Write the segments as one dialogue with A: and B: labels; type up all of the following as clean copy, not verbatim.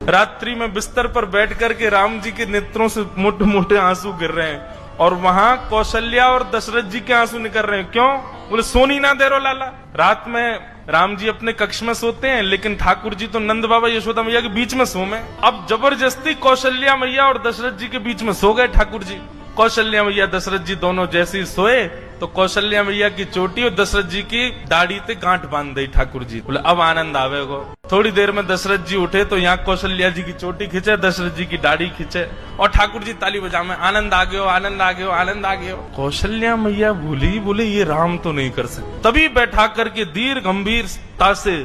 A: रात्रि में बिस्तर पर बैठ करके राम जी के नेत्रों से मोटे मोटे आंसू गिर रहे हैं और वहां कौशल्या और दशरथ जी के आंसू निकल रहे हैं। क्यों? बोले सोनी ना दे रो लाला। रात में राम जी अपने कक्ष में सोते हैं, लेकिन ठाकुर जी तो नंद बाबा यशोदा मैया के बीच में सो में। अब जबरदस्ती कौशल्या मैया और दशरथ जी के बीच में सो गए ठाकुर जी। कौशल्या मैया दशरथ जी दोनों जैसे ही सोए तो कौशल्या मैया की चोटी और दशरथ जी की दाढ़ी पे गांठ बांध दी ठाकुर जी। बोले अब आनंद आवेगो। थोड़ी देर में दशरथ जी उठे तो यहाँ कौशल्या जी की चोटी खींचे, दशरथ जी की दाढ़ी खींचे और ठाकुर जी ताली बजा में आनंद आ गयो, आनंद आ गयो, आनंद आ गयो। कौशल्या मैया भूली, बोले ये राम तो नहीं कर सकते। तभी बैठा करके दीर्घ गंभीरता से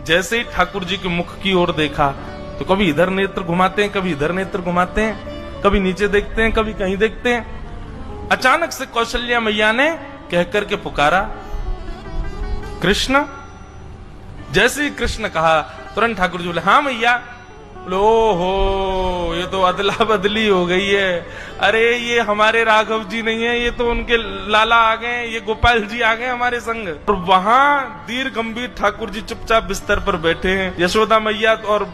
A: जैसे ही ठाकुर जी के मुख की ओर देखा तो कभी इधर नेत्र घुमाते हैं, कभी इधर नेत्र घुमाते हैं, कभी नीचे देखते हैं, कभी कहीं देखते हैं। अचानक से कौशल्या मैया ने कह करके पुकारा कृष्ण। जैसे ही कृष्ण कहा तुरंत ठाकुर जी बोले हाँ मैया। बोले ओहो ये तो अदला बदली हो गई है। अरे ये हमारे राघव जी नहीं है, ये तो उनके लाला आ गए, ये गोपाल जी आ गए हमारे संग। और वहां दीर्घ गंभीर ठाकुर जी चुपचाप बिस्तर पर बैठे हैं। यशोदा मैया और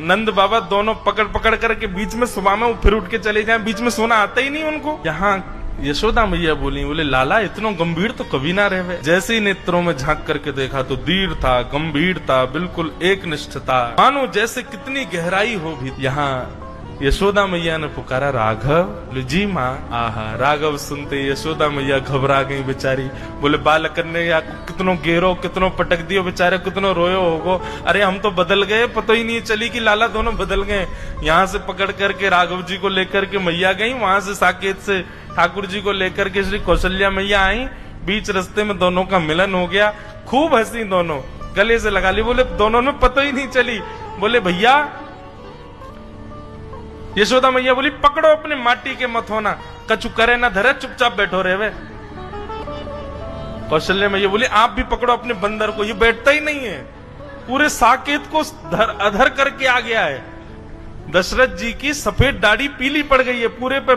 A: नंद बाबा दोनों पकड़ पकड़ करके बीच में सुबह में फिर उठ के चले जाए, बीच में सोना आता ही नहीं उनको। यहाँ यशोदा मैया बोली, बोले लाला इतना गंभीर तो कभी ना रहे। जैसे ही नेत्रों में झांक करके देखा तो दीर था, गंभीर था, बिल्कुल एक निष्ठ था, मानो जैसे कितनी गहराई हो भी। यहाँ यशोदा मैया ने पुकारा राघव। जी माँ। आहा राघव सुनते यशोदा मैया घबरा गई बेचारी। बोले बालक ने या कितनो गेरो, कितनो पटक दियो बेचारे, कितनो रोयो होगो। अरे हम तो बदल गए, पता ही नहीं चली कि लाला दोनों बदल गए। यहाँ से पकड़ करके राघव जी को लेकर के मैया गई, वहां से साकेत से ठाकुर जी को लेकर के श्री कौशल्या मैया आई। बीच रास्ते में दोनों का मिलन हो गया। खूब हंसी, दोनों गले से लगा ली। बोले दोनों में पता ही नहीं चली। बोले भैया, यशोदा मैया बोली पकड़ो अपने माटी के मत होना, कछु करे ना धरे, चुपचाप बैठो रे वे। कौशल्या मैया बोली आप भी पकड़ो अपने बंदर को, ये बैठता ही नहीं है, पूरे साकेत को अधर करके आ गया है। दशरथ जी की सफेद दाढ़ी पीली पड़ गई है, पूरे पे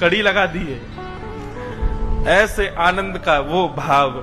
A: कड़ी लगा दी है। ऐसे आनंद का वो भाव